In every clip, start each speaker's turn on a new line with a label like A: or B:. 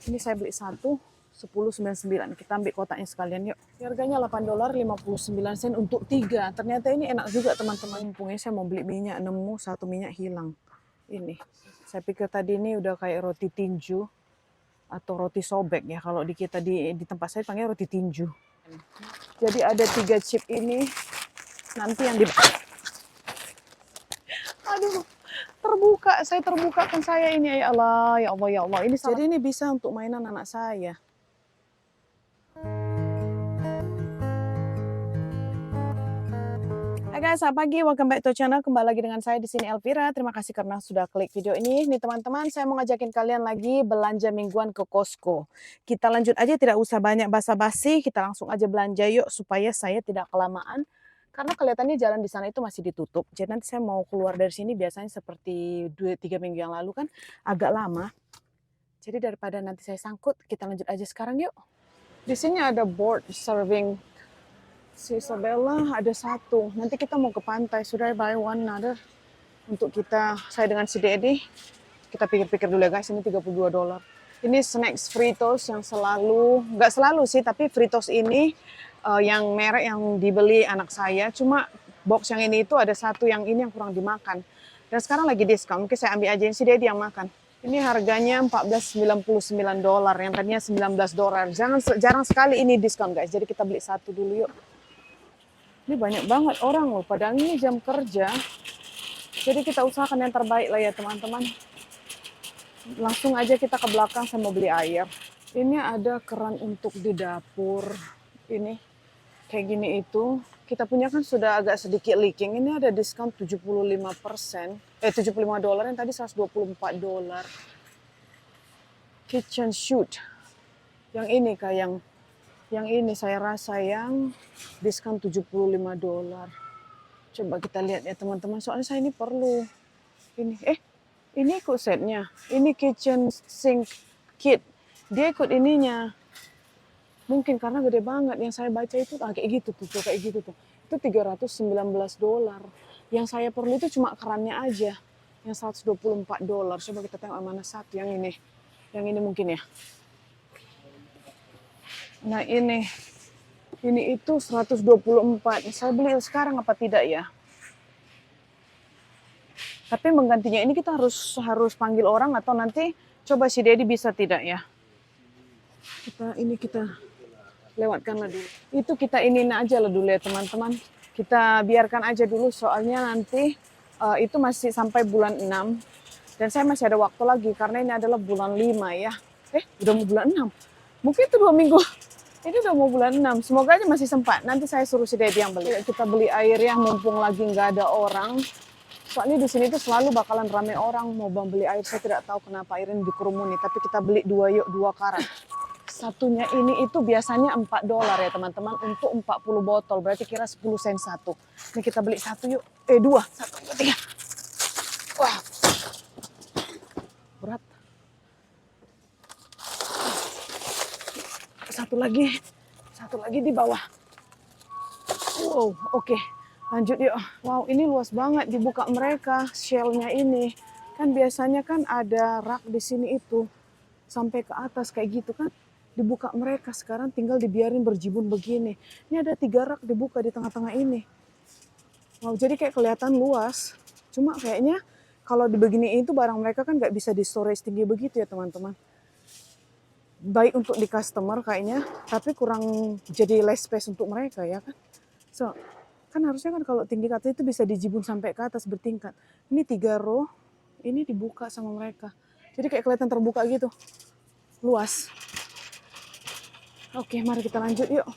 A: Ini saya beli satu, 10,99. Kita ambil kotaknya sekalian yuk. Harganya $8.59 untuk 3. Ternyata ini enak juga teman-teman. Mumpungnya saya mau beli minyak, nemu satu minyak hilang. Ini. Saya pikir tadi ini udah kayak roti tinju atau roti sobek ya. Kalau di kita di tempat saya panggil roti tinju. Jadi ada 3 chip ini. Nanti yang di... Aduh, terbuka. Saya terbukakan saya ini. Ya Allah, ya Allah, ya Allah. Ini jadi ini bisa untuk mainan anak saya. Hai guys, selamat pagi. Welcome back to channel. Kembali lagi dengan saya di sini Elvira. Terima kasih karena sudah klik video ini. Nih teman-teman, saya mau ngajakin kalian lagi belanja mingguan ke Costco. Kita lanjut aja, tidak usah banyak basa-basi. Kita langsung aja belanja yuk supaya saya tidak kelamaan. Karena kelihatannya jalan di sana itu masih ditutup. Jadi nanti saya mau keluar dari sini biasanya seperti 2-3 minggu yang lalu kan agak lama. Jadi daripada nanti saya sangkut, kita lanjut aja sekarang yuk. Di sini ada board serving si Isabella, ada satu. Nanti kita mau ke pantai. Sudah buy one another. Untuk kita, saya dengan si Daddy. Kita pikir-pikir dulu ya guys, ini $32. Ini snacks Fritos yang selalu, nggak selalu sih, tapi Fritos ini yang merek yang dibeli anak saya. Cuma box yang ini itu ada satu yang ini yang kurang dimakan. Dan sekarang lagi diskon, mungkin saya ambil aja si Daddy yang makan. Ini harganya $14.99, yang tadinya $19. Jarang sekali ini diskon guys, jadi kita beli satu dulu yuk. Ini banyak banget orang loh, padahal ini jam kerja. Jadi kita usahakan yang terbaik lah ya teman-teman. Langsung aja kita ke belakang, saya mau beli air. Ini ada keran untuk di dapur. Ini kayak gini itu. Kita punya kan sudah agak sedikit leaking. Ini ada diskon 75%. $75 yang tadi $124. Kitchen shoot. Yang ini kah yang ini saya rasa yang diskon $75. Coba kita lihat ya teman-teman. Soalnya saya ini perlu. Ini ikut setnya. Ini kitchen sink kit. Dia ikut ininya. Mungkin karena gede banget. Yang saya baca itu kayak gitu tuh, kayak gitu tuh. Itu $319. Yang saya perlu itu cuma kerannya aja. Yang $124. Coba kita tengok mana satu yang ini. Yang ini mungkin ya. Nah ini itu 124. Saya beli sekarang apa tidak ya? Tapi menggantinya ini kita harus panggil orang atau nanti coba si Daddy bisa tidak ya? Kita lewatkanlah dulu. Itu kita iniin aja lah dulu ya teman-teman. Kita biarkan aja dulu soalnya nanti itu masih sampai bulan 6. Dan saya masih ada waktu lagi karena ini adalah bulan 5 ya. Udah mau bulan 6. Mungkin itu 2 minggu. Ini udah mau bulan 6, semoga aja masih sempat. Nanti saya suruh si Daddy yang beli. Kita beli air ya, mumpung lagi nggak ada orang. Soalnya di sini tuh selalu bakalan rame orang mau beli air. Saya tidak tahu kenapa air ini dikerumuni, tapi kita beli 2 karat. Satunya ini itu biasanya $4 ya teman-teman, untuk 40 botol. Berarti kira 10 sen satu. Ini kita beli satu yuk. 2, 1, 2, 3. Wah, berat. Satu lagi di bawah. Wow, oke. Lanjut yuk. Wow, ini luas banget dibuka mereka shell-nya ini. Kan biasanya kan ada rak di sini itu sampai ke atas kayak gitu kan. Dibuka mereka, sekarang tinggal dibiarin berjibun begini. Ini ada 3 rak dibuka di tengah-tengah ini. Wow, jadi kayak kelihatan luas. Cuma kayaknya kalau dibeginiin itu barang mereka kan nggak bisa di storage tinggi begitu ya teman-teman. Baik untuk di customer kayaknya, tapi kurang jadi less space untuk mereka ya kan. So, kan harusnya kan kalau tinggi kata itu bisa dijibun sampai ke atas bertingkat. Ini 3 row, ini dibuka sama mereka. Jadi kayak kelihatan terbuka gitu, luas. Oke, mari kita lanjut yuk.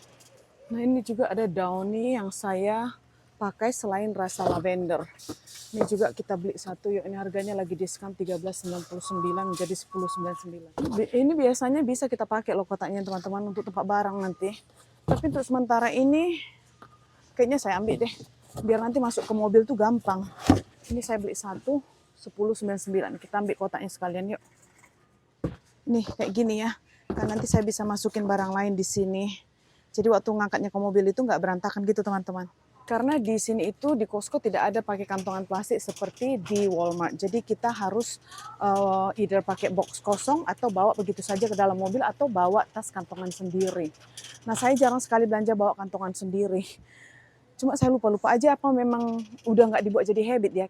A: Nah ini juga ada Downy yang saya pakai selain rasa lavender. Ini juga kita beli satu yuk. Ini harganya lagi diskon $13.99 menjadi $10.99. Ini biasanya bisa kita pakai loh kotaknya teman-teman untuk tempat barang nanti. Tapi untuk sementara ini kayaknya saya ambil deh. Biar nanti masuk ke mobil tuh gampang. Ini saya beli satu $10.99. Kita ambil kotaknya sekalian yuk. Nih kayak gini ya. Kan nanti saya bisa masukin barang lain di sini. Jadi waktu ngangkatnya ke mobil itu nggak berantakan gitu teman-teman. Karena di sini itu di Costco tidak ada pakai kantongan plastik seperti di Walmart. Jadi kita harus either pakai box kosong atau bawa begitu saja ke dalam mobil atau bawa tas kantongan sendiri. Nah, saya jarang sekali belanja bawa kantongan sendiri. Cuma saya lupa-lupa aja apa memang udah nggak dibuat jadi habit ya.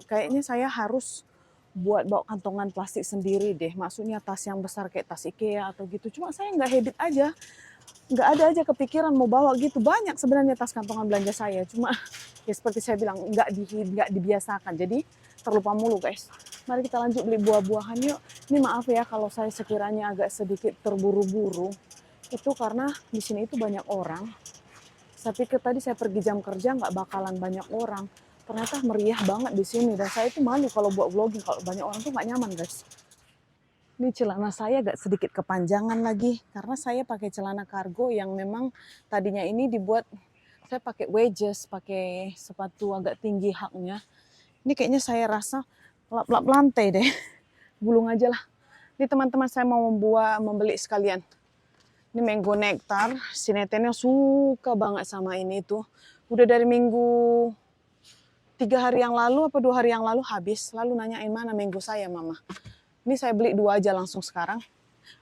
A: Kayaknya saya harus buat bawa kantongan plastik sendiri deh. Maksudnya tas yang besar kayak tas IKEA atau gitu. Cuma saya nggak habit aja. Nggak ada aja kepikiran mau bawa gitu. Banyak sebenarnya tas kantongan belanja saya. Cuma ya seperti saya bilang nggak dibiasakan. Jadi terlupa mulu guys. Mari kita lanjut beli buah-buahan yuk. Ini maaf ya kalau saya sekiranya agak sedikit terburu-buru. Itu karena di sini itu banyak orang. Saya pikir tadi saya pergi jam kerja nggak bakalan banyak orang. Ternyata meriah banget di sini. Dan saya itu malu kalau buat vlogging. Kalau banyak orang tuh nggak nyaman guys. Ini celana saya agak sedikit kepanjangan lagi karena saya pakai celana kargo yang memang tadinya ini dibuat saya pakai wedges, pakai sepatu agak tinggi haknya. Ini kayaknya saya rasa lap-lap lantai deh. Gulung aja lah. Ini teman-teman saya mau membeli sekalian. Ini mango nectar, si Netennya suka banget sama ini tuh. Udah dari minggu 3 hari yang lalu apa 2 hari yang lalu habis. Lalu nanyain mana mango saya mama. Ini saya beli 2 aja langsung sekarang.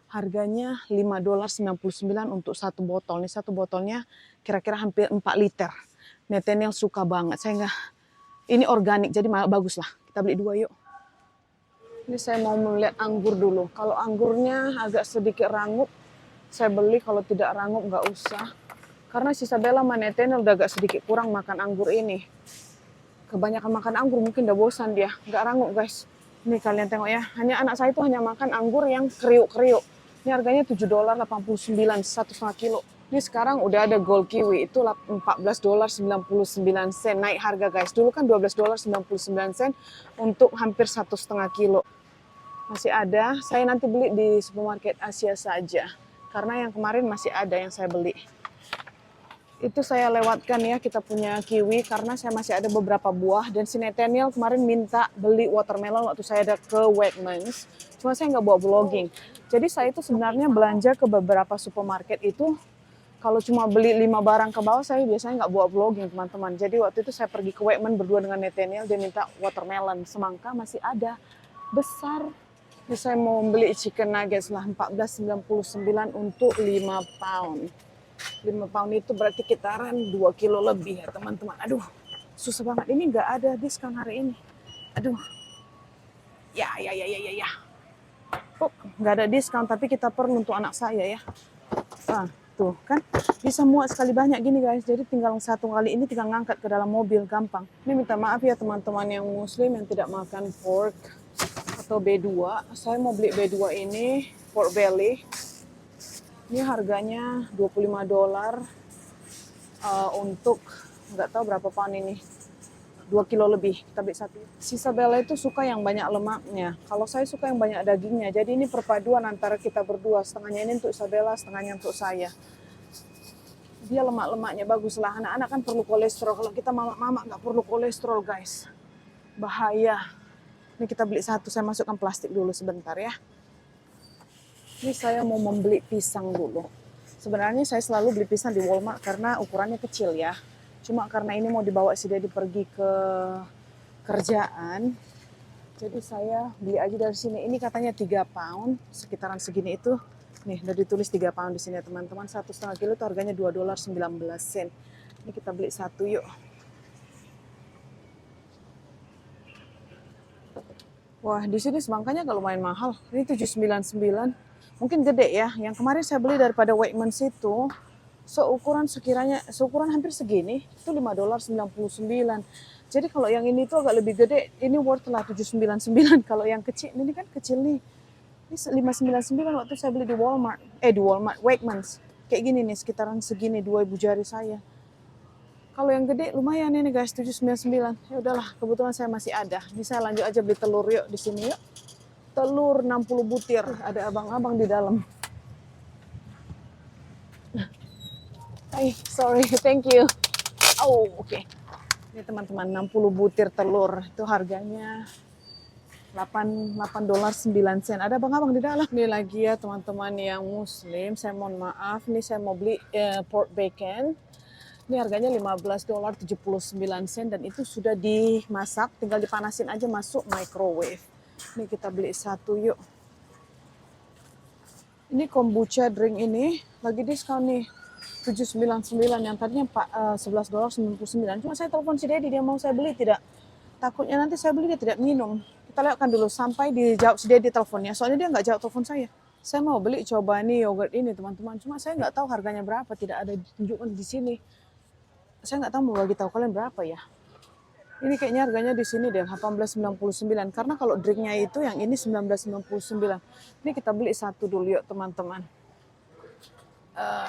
A: Harganya $5.99 untuk 1 botol. Ini 1 botolnya kira-kira hampir 4 liter. Nathaniel suka banget. Saya nggak, ini organik jadi bagus lah. Kita beli 2 yuk. Ini saya mau melihat anggur dulu. Kalau anggurnya agak sedikit rangup, saya beli. Kalau tidak rangup nggak usah. Karena si Isabella sama Nathaniel udah agak sedikit kurang makan anggur ini. Kebanyakan makan anggur mungkin udah bosan dia. Nggak rangup guys. Ini kalian tengok ya, hanya anak saya itu hanya makan anggur yang kriuk-kriuk. Ini harganya $7.89, 1,5 kilo. Ini sekarang udah ada gold kiwi, itu $14.99, naik harga guys. Dulu kan $12.99 untuk hampir 1,5 kilo. Masih ada, saya nanti beli di supermarket Asia saja. Karena yang kemarin masih ada yang saya beli. Itu saya lewatkan ya, kita punya kiwi karena saya masih ada beberapa buah. Dan si Nathaniel kemarin minta beli watermelon waktu saya ada ke Wegmans. Cuma saya nggak bawa vlogging. Jadi saya itu sebenarnya belanja ke beberapa supermarket itu, kalau cuma beli 5 barang ke bawah saya biasanya nggak bawa vlogging teman-teman. Jadi waktu itu saya pergi ke Wegmans berdua dengan Nathaniel, dia minta watermelon. Semangka masih ada, besar. Jadi saya mau beli chicken nuggets lah, $14.99 untuk 5 pound. 5 pound itu berarti kitaran 2 kilo lebih ya teman-teman. Aduh, susah banget. Ini nggak ada diskon hari ini. Aduh. Ya. Oh, nggak ada diskon, tapi kita perlu untuk anak saya ya. Ah, tuh kan. Bisa muat sekali banyak gini guys. Jadi tinggal satu kali ini tinggal ngangkat ke dalam mobil, gampang. Ini minta maaf ya teman-teman yang muslim yang tidak makan pork atau B2. Saya mau beli B2 ini, pork belly. Ini harganya $25 untuk nggak tahu berapa pound ini. 2 kilo lebih, kita beli 1. Si Isabella itu suka yang banyak lemaknya. Kalau saya suka yang banyak dagingnya. Jadi ini perpaduan antara kita berdua. Setengahnya ini untuk Isabella, setengahnya untuk saya. Dia lemak-lemaknya bagus lah. Anak-anak kan perlu kolesterol. Kalau kita mama-mama nggak perlu kolesterol guys. Bahaya. Ini kita beli 1, saya masukkan plastik dulu sebentar ya. Ini saya mau membeli pisang dulu. Sebenarnya saya selalu beli pisang di Walmart karena ukurannya kecil ya. Cuma karena ini mau dibawa si Dedi pergi ke kerjaan. Jadi saya beli aja dari sini. Ini katanya 3 pound, sekitaran segini itu. Nih, udah ditulis 3 pound di sini teman-teman. 1,5 kilo itu harganya $2.19. Ini kita beli 1 yuk. Wah, di sini semangkanya kalau lumayan mahal. Ini $7.99. Mungkin gede ya. Yang kemarin saya beli daripada Wegmans itu seukuran hampir segini, itu $5.99. Jadi kalau yang ini tuh agak lebih gede, ini worth lah $7.99. Kalau yang kecil, ini kan kecil nih. Ini $5.99 waktu saya beli di Wegmans. Kayak gini nih, sekitaran segini 2 ibu jari saya. Kalau yang gede lumayan ini guys, $7.99. Ya udahlah, kebetulan saya masih ada. Ini saya lanjut aja beli telur yuk di sini yuk. Telur 60 butir, ada abang-abang di dalam. Hai, sorry, thank you. Oh, oke. Ini teman-teman, 60 butir telur. Itu harganya $8.09. Ada abang-abang di dalam. Ini lagi ya teman-teman yang muslim, saya mohon maaf. Ini saya mau beli pork bacon. Ini harganya $15.79 dan itu sudah dimasak, tinggal dipanasin aja masuk microwave. Ini kita beli satu yuk. Ini kombucha drink ini lagi diskon nih. $7.99 yang tadinya $11.99. Cuma saya telepon si Dedi, dia mau saya beli tidak. Takutnya nanti saya beli dia tidak minum. Kita lihatkan dulu sampai dijawab si Dedi teleponnya. Soalnya dia nggak jawab telepon saya. Saya mau beli coba nih yogurt ini teman-teman. Cuma saya nggak tahu harganya berapa, tidak ada ditunjukkan di sini. Saya nggak tahu mau bagi tahu kalian berapa ya. Ini kayaknya harganya di sini deh 18.99 karena kalau drinknya itu yang ini 19.99. Ini kita beli satu dulu yuk teman-teman.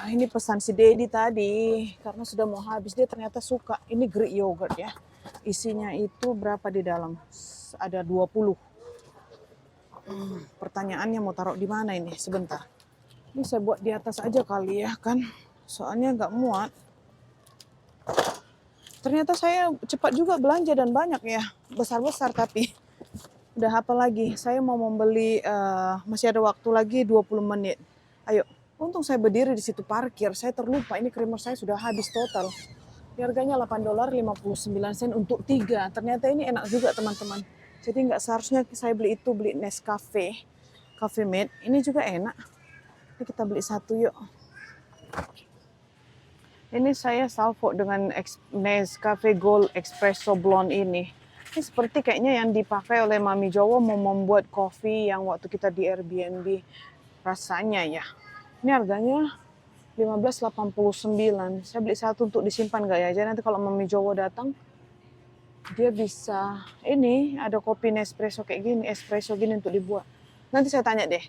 A: Ini pesan si Dedi tadi karena sudah mau habis, dia ternyata suka. Ini Greek yogurt ya. Isinya itu berapa di dalam? Ada 20. Pertanyaannya mau taruh di mana ini? Sebentar. Ini saya buat di atas aja kali ya kan. Soalnya nggak muat. Ternyata saya cepat juga belanja dan banyak ya. Besar-besar tapi. Udah apa lagi? Saya mau membeli, masih ada waktu lagi 20 menit. Ayo. Untung saya berdiri di situ parkir, saya terlupa ini creamer saya sudah habis total. Harganya $8.59 untuk 3. Ternyata ini enak juga teman-teman. Jadi nggak seharusnya saya beli itu, beli Nescafe, Cafe Mate. Ini juga enak. Ini kita beli satu yuk. Ini saya salvo dengan Nescafe Gold Espresso Blonde ini. Ini seperti kayaknya yang dipakai oleh Mami Jowo mau membuat kopi yang waktu kita di Airbnb. Rasanya ya. Ini harganya $15.89. Saya beli satu untuk disimpan gak ya? Jadi nanti kalau Mami Jowo datang, dia bisa, ini ada kopi Nespresso kayak gini, espresso gini untuk dibuat. Nanti saya tanya deh.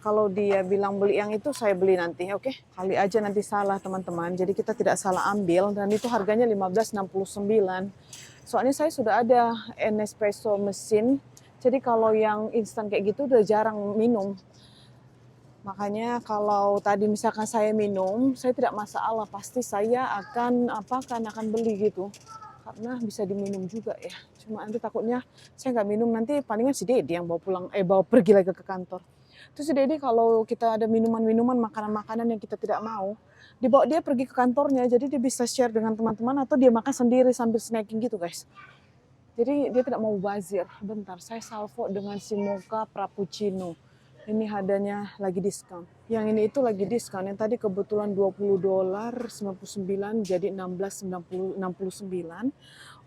A: Kalau dia bilang beli yang itu, saya beli nanti, oke? Kali aja nanti salah teman-teman. Jadi kita tidak salah ambil dan itu harganya $15.69. Soalnya saya sudah ada Nespresso mesin. Jadi kalau yang instan kayak gitu udah jarang minum. Makanya kalau tadi misalkan saya minum, saya tidak masalah, pasti saya akan beli gitu. Karena bisa diminum juga ya. Cuma nanti takutnya saya nggak minum, nanti palingan si Dedi yang bawa pergi lagi ke kantor. Terus si Dedi kalau kita ada minuman-minuman, makanan-makanan yang kita tidak mau, dibawa dia pergi ke kantornya, jadi dia bisa share dengan teman-teman atau dia makan sendiri sambil snacking gitu guys. Jadi dia tidak mau bazir. Bentar, saya salvo dengan si mocha frappuccino. Ini harganya lagi diskon. Yang ini itu lagi diskon. Yang tadi kebetulan $20.99 jadi $16.69.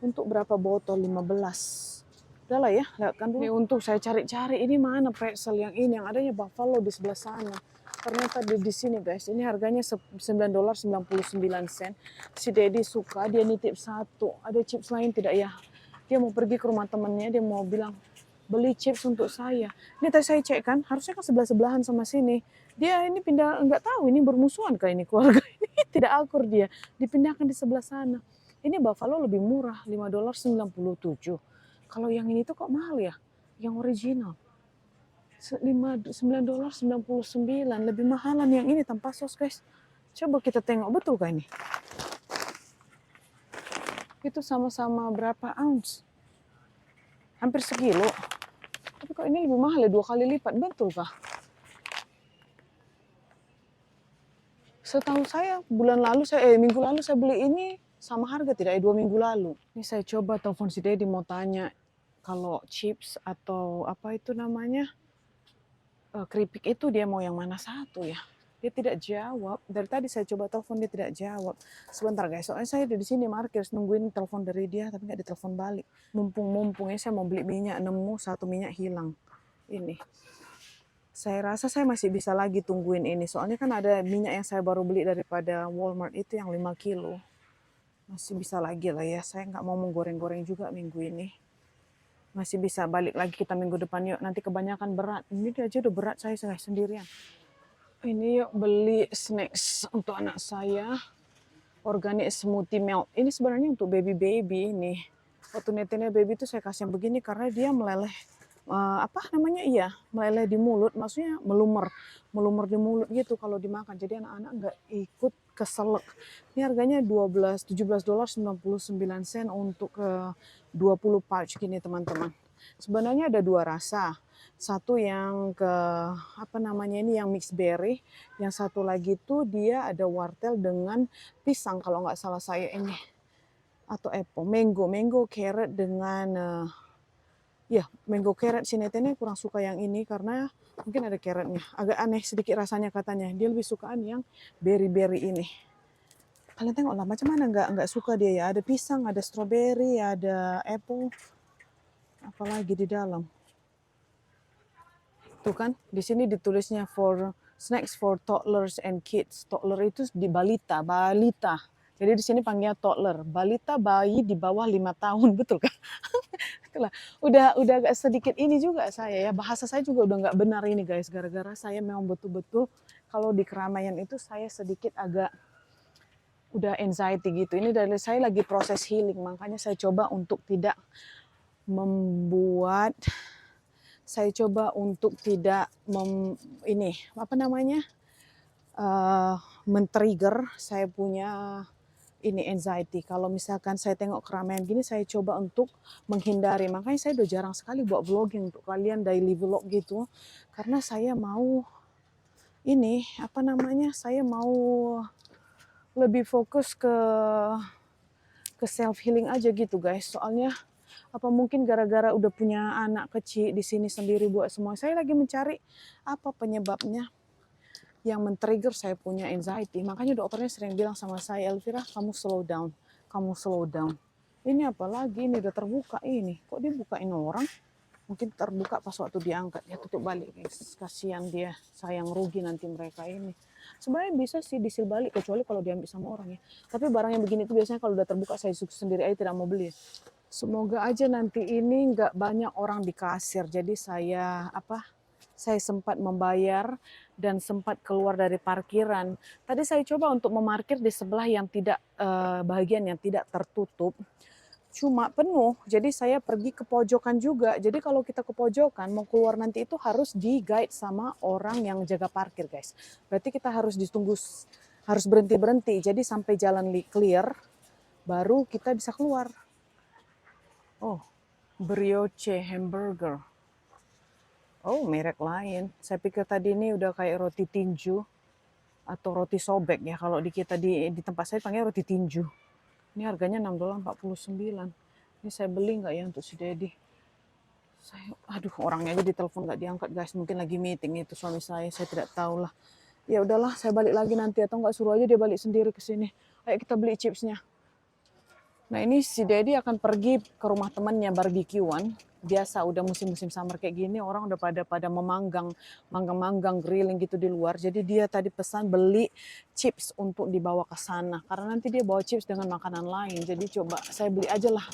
A: Untuk berapa botol? 15. Udah lah ya, lihatkan dulu. Ini untuk saya cari-cari ini mana pretzel yang ini. Yang adanya Buffalo di sebelah sana. Ternyata di sini guys. Ini harganya $9.99. Si Dedi suka, dia nitip satu. Ada chips lain tidak ya? Dia mau pergi ke rumah temannya, dia mau bilang, beli chips untuk saya. Ini tadi saya cek kan, harusnya kan sebelah-sebelahan sama sini. Dia ini pindah, nggak tahu ini bermusuhan kah ini keluarga ini. Tidak akur dia, dipindahkan di sebelah sana. Ini Buffalo lebih murah, $5.97. Kalau yang ini tuh kok mahal ya? Yang original. $9.99, lebih mahalan yang ini tanpa sos guys. Coba kita tengok, betul kah ini? Itu sama-sama berapa ounce? Hampir sekilo. Tapi kok ini lebih mahal ya, 2 kali lipat, betul kah? Setahu saya minggu lalu saya beli ini sama harga tidak ya, 2 minggu lalu. Ini saya coba telepon si Dedi mau tanya kalau chips atau apa itu namanya keripik itu dia mau yang mana satu ya. Dia tidak jawab. Dari tadi saya coba telepon dia tidak jawab. Sebentar guys, soalnya saya di sini parkir nungguin telepon dari dia tapi nggak ditelepon balik. Mumpung-mumpungnya saya mau beli minyak, nemu satu minyak hilang. Ini. Saya rasa saya masih bisa lagi tungguin ini. Soalnya kan ada minyak yang saya baru beli daripada Walmart itu yang 5 kilo. Masih bisa lagi lah ya. Saya nggak mau menggoreng-goreng juga minggu ini. Masih bisa balik lagi kita minggu depan yuk. Nanti kebanyakan berat. Ini aja udah berat saya sendirian. Ini yuk beli snacks untuk anak saya. Organic smoothie milk. Ini sebenarnya untuk baby ini. Waktu netennya baby itu saya kasih yang begini karena dia meleleh. Meleleh di mulut. Maksudnya melumer di mulut gitu kalau dimakan. Jadi anak-anak nggak ikut keselak. Ini harganya $17.99 untuk 20 pouch gini teman-teman. Sebenarnya ada 2 rasa. Satu yang ke apa namanya ini yang mixed berry, yang satu lagi tuh dia ada wortel dengan pisang kalau nggak salah saya ini, atau apple, mango carrot dengan ya mango carrot. Si Netene kurang suka yang ini karena mungkin ada carrotnya, agak aneh sedikit rasanya katanya. Dia lebih sukaan yang berry ini. Kalian tengok lah macam mana nggak suka dia ya. Ada pisang, ada strawberry, ada apple, apalagi di dalam. Tuh kan, di sini ditulisnya for snacks for toddlers and kids. Toddler itu di balita. Jadi di sini panggilnya toddler. Balita bayi di bawah 5 tahun, betul kan? Itulah. Udah agak sedikit ini juga saya ya. Bahasa saya juga udah nggak benar ini guys. Gara-gara saya memang betul-betul kalau di keramaian itu saya sedikit agak udah anxiety gitu. Ini dari saya lagi proses healing, makanya saya coba untuk tidak membuat, saya coba untuk tidak ini apa namanya men-trigger saya punya ini anxiety. Kalau misalkan saya tengok keramaian gini, saya coba untuk menghindari. Makanya saya udah jarang sekali buat vlogging untuk kalian, daily vlog gitu, karena saya mau ini apa namanya, saya mau lebih fokus ke self healing aja gitu guys. Soalnya apa mungkin gara-gara udah punya anak kecil di sini sendiri buat semua. Saya lagi mencari apa penyebabnya yang men-trigger saya punya anxiety. Makanya dokternya sering bilang sama saya, Elvira, kamu slow down. Kamu slow down. Ini apalagi ini udah terbuka ini. Kok dia bukain orang? Mungkin terbuka pas waktu diangkat, ya tutup balik guys. Kasihan dia, sayang rugi nanti mereka ini. Sebenarnya bisa sih disil balik, kecuali kalau diambil sama orang ya. Tapi barang yang begini itu biasanya kalau udah terbuka saya sendiri aja tidak mau beli. Semoga aja nanti ini nggak banyak orang di kasir. Jadi saya sempat membayar dan sempat keluar dari parkiran. Tadi saya coba untuk memarkir di sebelah yang tidak bagian yang tidak tertutup. Cuma penuh, jadi saya pergi ke pojokan juga. Jadi kalau kita ke pojokan, mau keluar nanti itu harus di-guide sama orang yang jaga parkir guys. Berarti kita harus ditunggu, harus berhenti-berhenti. Jadi sampai jalan clear, baru kita bisa keluar. Oh, brioche hamburger. Oh, merek lain. Saya pikir tadi ini udah kayak roti tinju atau roti sobek ya. Kalau di kita di tempat saya panggil roti tinju. Ini harganya $6.49. Ini saya beli nggak ya untuk si Dedi? Aduh, orangnya aja ditelepon nggak diangkat guys. Mungkin lagi meeting itu suami saya tidak tahu lah. Ya udahlah, saya balik lagi nanti atau nggak suruh aja dia balik sendiri ke sini. Ayo kita beli chipsnya. Nah ini si Dedi akan pergi ke rumah temannya barbekyuan. Biasa udah musim-musim summer kayak gini orang udah pada manggang grilling gitu di luar. Jadi dia tadi pesan beli chips untuk dibawa ke sana. Karena nanti dia bawa chips dengan makanan lain. Jadi coba saya beli aja lah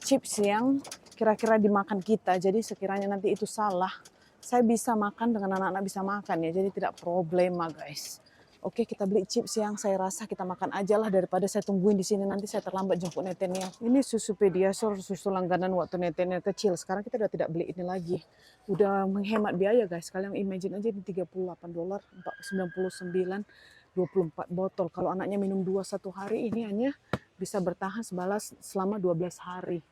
A: chips yang kira-kira dimakan kita. Jadi sekiranya nanti itu salah, saya bisa makan dengan anak-anak bisa makan ya. Jadi tidak problema guys. Oke, kita beli chips yang saya rasa kita makan aja lah daripada saya tungguin di sini nanti saya terlambat jemput Netennya. Ini susu Pediasure, susu langganan waktu Netennya kecil. Sekarang kita udah tidak beli ini lagi. Udah menghemat biaya guys. Kalian imagine aja ini $38, 99, 24 botol. Kalau anaknya minum 2 satu hari ini hanya bisa bertahan selama 12 hari.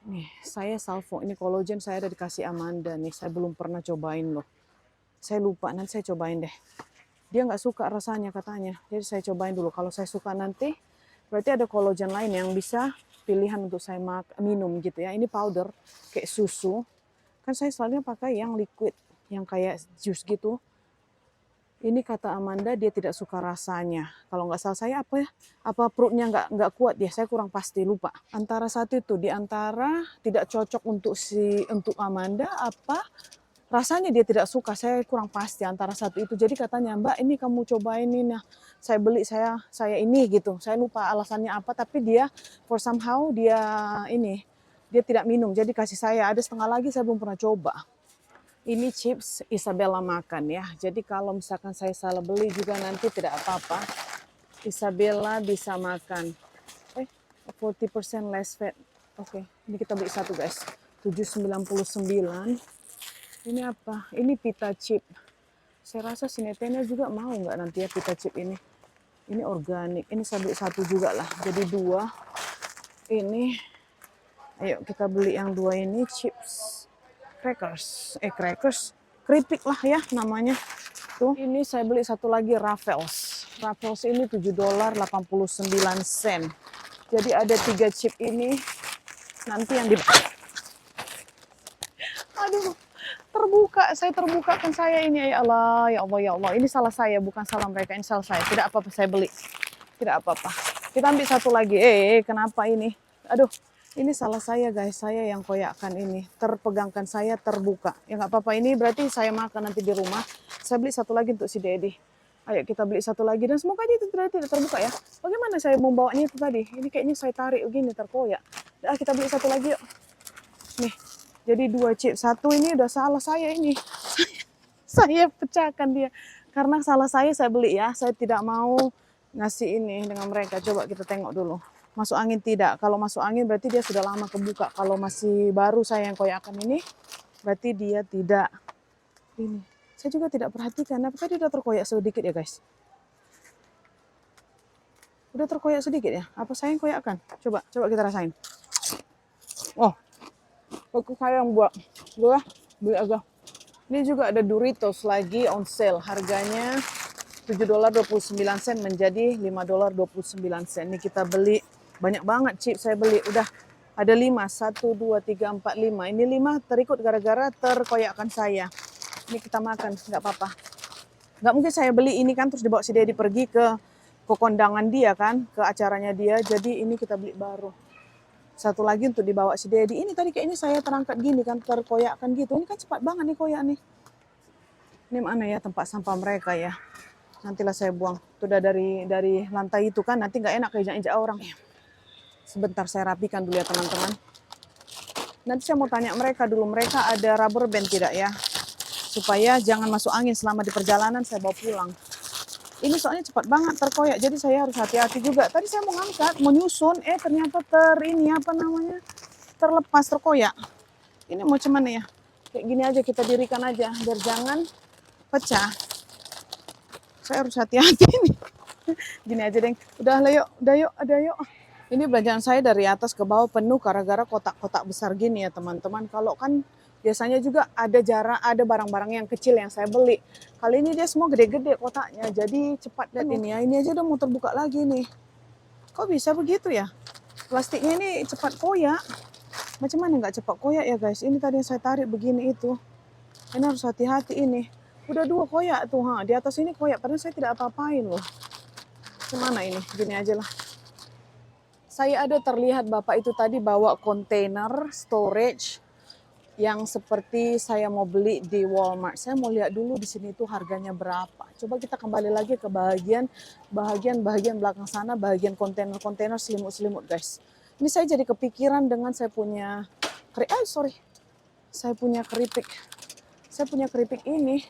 A: Nih, saya salvo. Ini kolagen saya ada dikasih Amanda nih. Saya belum pernah cobain loh. Saya lupa, nanti saya cobain deh. Dia nggak suka rasanya katanya. Jadi saya cobain dulu. Kalau saya suka nanti, berarti ada kolagen lain yang bisa pilihan untuk saya minum gitu ya. Ini powder, kayak susu. Kan saya selalu pakai yang liquid, yang kayak jus gitu. Ini kata Amanda dia tidak suka rasanya. Kalau nggak salah saya apa perutnya nggak kuat ya, saya kurang pasti lupa. Antara satu itu, di antara tidak cocok untuk Amanda apa rasanya dia tidak suka, saya kurang pasti antara satu itu. Jadi katanya, Mbak ini kamu cobain ini. Nah, saya beli, saya ini gitu. Saya lupa alasannya apa, tapi dia for somehow dia tidak minum. Jadi kasih saya, ada setengah lagi saya belum pernah coba. Ini chips Isabella makan ya. Jadi kalau misalkan saya salah beli juga nanti tidak apa-apa. Isabella bisa makan. 40% less fat. Oke, ini kita beli satu guys. $7.99. Ini apa? Ini pita chip. Saya rasa si Netena juga mau nggak nanti ya pita chip ini. Ini organik. Ini saya beli satu juga lah. Jadi 2. Ini. Ayo kita beli yang 2 ini chips. crackers, keripik lah ya namanya. Tuh, ini saya beli satu lagi Ruffles. Ruffles ini $7.89. Jadi ada 3 chip ini. Nanti yang di... Aduh, saya terbukakan saya ini. Ya Allah, ya Allah, ya Allah. Ini salah saya, bukan salah mereka. Ini salah saya. Tidak apa-apa, saya beli. Tidak apa-apa. Kita ambil satu lagi. Kenapa ini? Aduh, ini salah saya guys. Saya yang koyakkan ini. Terpegangkan saya terbuka. Ya nggak apa-apa. Ini berarti saya makan nanti di rumah. Saya beli satu lagi untuk si Dedi. Ayo kita beli satu lagi. Dan semoga aja itu tidak terbuka ya. Bagaimana saya membawanya itu tadi? Ini kayaknya saya tarik begini terkoyak. Kita beli satu lagi yuk. Nih. Jadi 2 chip. Satu ini udah salah saya ini. Saya pecahkan dia. Karena salah saya beli ya. Saya tidak mau ngasih ini dengan mereka. Coba kita tengok dulu. Masuk angin tidak. Kalau masuk angin berarti dia sudah lama kebuka. Kalau masih baru saya yang koyakkan ini, berarti dia tidak. Ini. Saya juga tidak perhatikan. Apakah dia udah terkoyak sedikit ya guys? Udah terkoyak sedikit ya? Apa saya yang koyakkan? Coba kita rasain. Oh. Aku saya yang buat. Gue beli aja. Ini juga ada Doritos lagi on sale. Harganya $7.29 menjadi $5.29. Ini kita beli banyak banget chip saya beli. Udah ada 5. 1, 2, 3, 4, 5. Ini 5 terikut gara-gara terkoyakkan saya. Ini kita makan, nggak apa-apa. Nggak mungkin saya beli ini kan terus dibawa si Dedi pergi ke kondangan dia kan, ke acaranya dia. Jadi ini kita beli baru. Satu lagi untuk dibawa si Dedi. Ini tadi kayaknya saya terangkat gini kan, terkoyakkan gitu. Ini kan cepat banget nih koyak nih. Ini mana ya tempat sampah mereka ya? Nantilah saya buang. Itu udah dari lantai itu kan, nanti nggak enak keinjak-injak orang. Sebentar saya rapikan dulu ya teman-teman. Nanti saya mau tanya mereka dulu, mereka ada rubber band tidak ya? Supaya jangan masuk angin selama di perjalanan saya bawa pulang. Ini soalnya cepat banget terkoyak, jadi saya harus hati-hati juga. Tadi saya mau ngangkat, mau nyusun, ternyata terlepas, terkoyak. Ini mau cuman ya? Kayak gini aja kita dirikan aja, biar jangan pecah. Saya harus hati-hati nih. Gini aja deh. Udah yuk. Ini belanjaan saya dari atas ke bawah penuh gara-gara kotak-kotak besar gini ya teman-teman. Kalau kan biasanya juga ada barang-barang yang kecil yang saya beli. Kali ini dia semua gede-gede kotaknya, jadi cepat lihat ini ya. Ini aja udah mau terbuka lagi nih. Kok bisa begitu ya? Plastiknya ini cepat koyak. Macam mana nggak cepat koyak ya guys? Ini tadi yang saya tarik begini itu. Ini harus hati-hati ini. Udah 2 koyak tuh, di atas ini koyak. Padahal saya tidak apa-apain loh. Gimana ini? Gini aja lah. Saya ada terlihat bapak itu tadi bawa kontainer storage yang seperti saya mau beli di Walmart. Saya mau lihat dulu di sini tuh harganya berapa. Coba kita kembali lagi ke bagian belakang sana, bagian kontainer selimut-selimut guys. Ini saya jadi kepikiran dengan saya punya keripik. Saya punya keripik ini.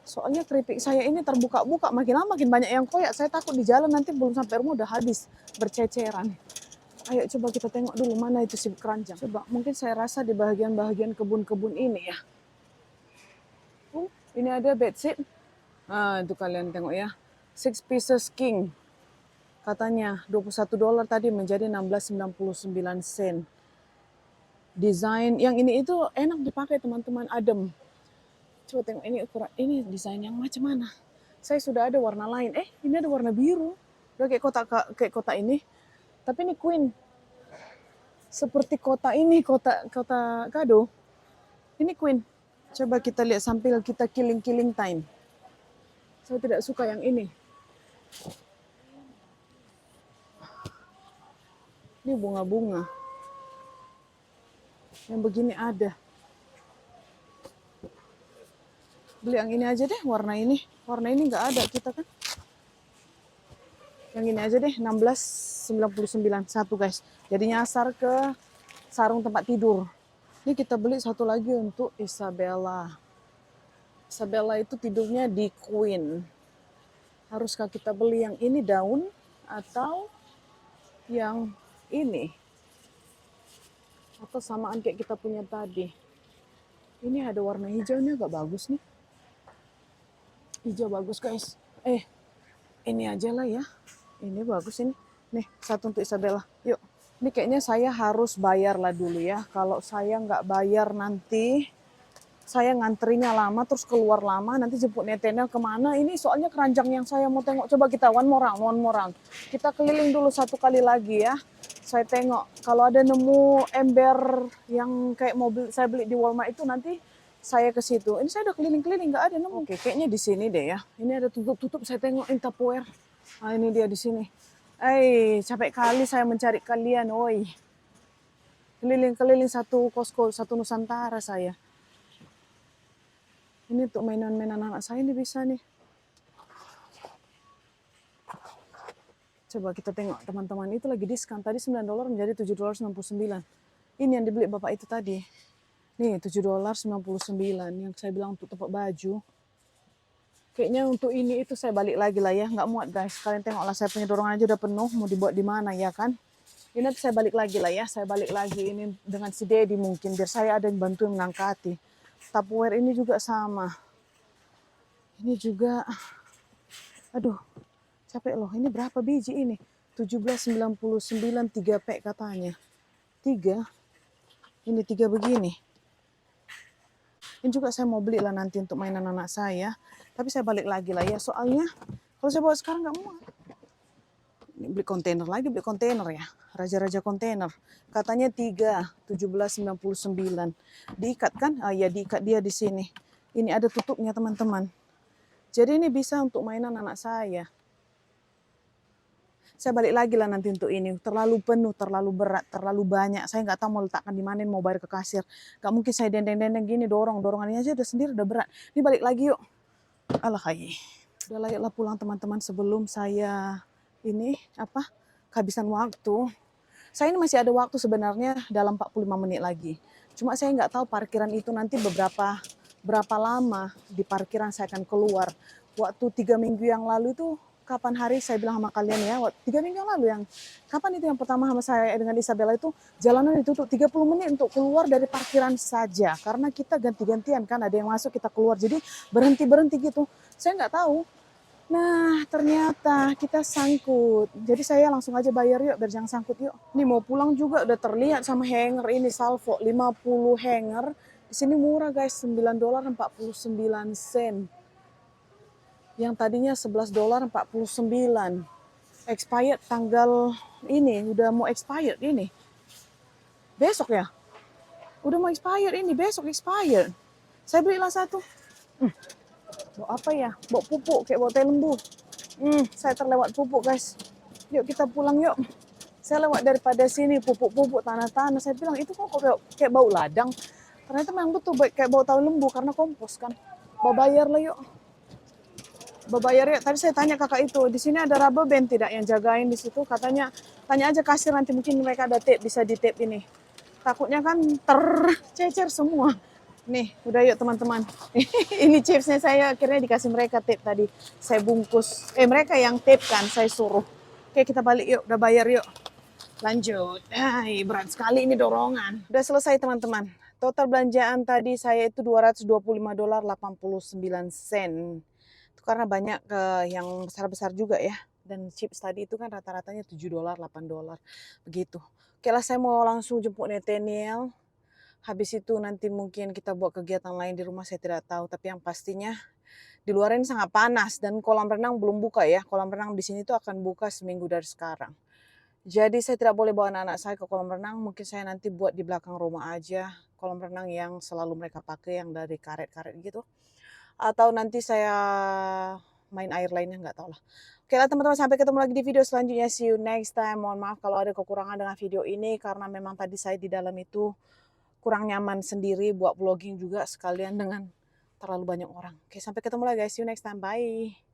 A: Soalnya keripik saya ini terbuka-buka, makin lama makin banyak yang koyak. Saya takut di jalan nanti belum sampai rumah udah habis, berceceran. Ayo coba kita tengok dulu mana itu si keranjang. Coba, mungkin saya rasa di bagian-bagian kebun-kebun ini ya. Ini ada bedsheet. Itu kalian tengok ya. 6 pieces king. Katanya $21 tadi menjadi 16.99. Desain yang ini itu enak dipakai teman-teman, adem. Coba tengok ini ukuran, ini desain yang macam mana. Saya sudah ada warna lain. Ini ada warna biru. Udah kayak kotak ini. Tapi ini queen. Seperti kotak ini, kotak kado. Ini queen. Coba kita lihat sambil kita killing time. Saya tidak suka yang ini. Ini bunga-bunga. Yang begini ada. Beli yang ini aja deh, warna ini. Warna ini nggak ada kita kan. Yang ini aja deh, 16.99 satu guys. Jadi nyasar ke sarung tempat tidur. Ini kita beli satu lagi untuk Isabella. Isabella itu tidurnya di queen. Haruskah kita beli yang ini daun atau yang ini? Atau samaan kayak kita punya tadi. Ini ada warna hijaunya agak bagus nih. Hijau bagus guys. Ini aja lah ya. Ini bagus ini. Nih, satu untuk Isabella. Yuk. Ini kayaknya saya harus bayar lah dulu ya. Kalau saya nggak bayar nanti saya nganterinnya lama, terus keluar lama, nanti jemput netennya kemana. Ini soalnya keranjang yang saya mau tengok. Coba kita one more round. Kita keliling dulu satu kali lagi ya. Saya tengok, kalau ada nemu ember yang kayak mobil saya beli di Walmart itu nanti saya ke situ. Ini saya udah keliling-keliling, nggak ada nemu. Oke, kayaknya di sini deh ya. Ini ada tutup-tutup, saya tengok ini Tupperware. Nah, ini dia di sini. Capek kali saya mencari kalian, woi. Keliling-keliling satu Costco, satu Nusantara saya. Ini untuk mainan-mainan anak saya ini bisa nih. Coba kita tengok teman-teman, itu lagi diskon. Tadi $9 menjadi $7.99. Ini yang dibeli bapak itu tadi. Nih $7.99 yang saya bilang untuk tempat baju. Kayaknya untuk ini itu saya balik lagi lah ya. Nggak muat guys. Kalian tengoklah saya punya dorongan aja udah penuh. Mau dibuat di mana ya kan. Ini nanti saya balik lagi lah ya. Saya balik lagi ini dengan si Dedi mungkin. Biar saya ada yang bantu mengangkati. Tupperware ini juga sama. Ini juga. Aduh. Capek loh. Ini berapa biji ini? 17,99 3 pack katanya. 3. Ini 3 begini. Ini juga saya mau beli lah nanti untuk mainan anak saya. Tapi saya balik lagi lah ya. Soalnya kalau saya bawa sekarang nggak muat. Ini beli kontainer ya. Raja-raja kontainer. Katanya 3, 17,99. Diikat kan? Ya diikat dia di sini. Ini ada tutupnya teman-teman. Jadi ini bisa untuk mainan anak saya. Saya balik lagi lah nanti untuk ini. Terlalu penuh, terlalu berat, terlalu banyak. Saya nggak tahu mau letakkan di mana, mau bayar ke kasir. Nggak mungkin saya dendeng-dendeng gini, dorongannya aja udah sendiri, udah berat. Ini balik lagi yuk. Alah udah layaklah pulang teman-teman sebelum saya ini kehabisan waktu. Saya ini masih ada waktu sebenarnya dalam 45 menit lagi. Cuma saya nggak tahu parkiran itu nanti berapa lama di parkiran saya akan keluar. Waktu 3 minggu yang lalu itu kapan hari saya bilang sama kalian ya, 3 minggu yang lalu kapan itu yang pertama sama saya dengan Isabella itu jalanan ditutup 30 menit untuk keluar dari parkiran saja. Karena kita ganti-gantian kan, ada yang masuk kita keluar. Jadi berhenti gitu. Saya nggak tahu. Nah ternyata kita sangkut. Jadi saya langsung aja bayar yuk biar jangan sangkut yuk. Ini mau pulang juga udah terlihat sama hanger ini Salvo 50 hanger. Di sini murah guys, $9.49. Yang tadinya $11.49. Expired tanggal ini, udah mau expired ini. Besok ya? Udah mau expired ini, besok expired. Saya belilah satu. Bawa apa ya? Bawa pupuk, kayak bawa teh lembu. Saya terlewat pupuk guys. Yuk kita pulang yuk. Saya lewat daripada sini, pupuk-pupuk, tanah-tanah. Saya bilang, itu kok kayak bau ladang. Ternyata memang betul kayak bau tahu lembu karena kompos kan. Bawa bayar lah yuk. Bayar ya. Tadi saya tanya kakak itu, di sini ada rubber band tidak yang jagain di situ? Katanya, tanya aja kasir nanti mungkin mereka ada tape, bisa di tape ini. Takutnya kan tercecer semua. Nih, udah yuk teman-teman. Ini chipsnya saya akhirnya dikasih mereka tape tadi. Saya bungkus. Mereka yang tape kan, saya suruh. Oke, kita balik yuk, udah bayar yuk. Lanjut. Berat sekali ini dorongan. Udah selesai teman-teman. Total belanjaan tadi saya itu $225.89. Karena banyak yang besar-besar juga ya. Dan chips tadi itu kan rata-ratanya $7, $8. Begitu. Oke lah saya mau langsung jemput Nathaniel. Habis itu nanti mungkin kita buat kegiatan lain di rumah saya tidak tahu. Tapi yang pastinya di luar ini sangat panas. Dan kolam renang belum buka ya. Kolam renang di sini tuh akan buka seminggu dari sekarang. Jadi saya tidak boleh bawa anak-anak saya ke kolam renang. Mungkin saya nanti buat di belakang rumah aja. Kolam renang yang selalu mereka pakai yang dari karet-karet gitu. Atau nanti saya main air lainnya, nggak tahu lah. Oke lah teman-teman, sampai ketemu lagi di video selanjutnya. See you next time. Mohon maaf kalau ada kekurangan dengan video ini karena memang tadi saya di dalam itu kurang nyaman sendiri buat vlogging juga sekalian dengan terlalu banyak orang. Oke, sampai ketemu lagi guys. See you next time. Bye.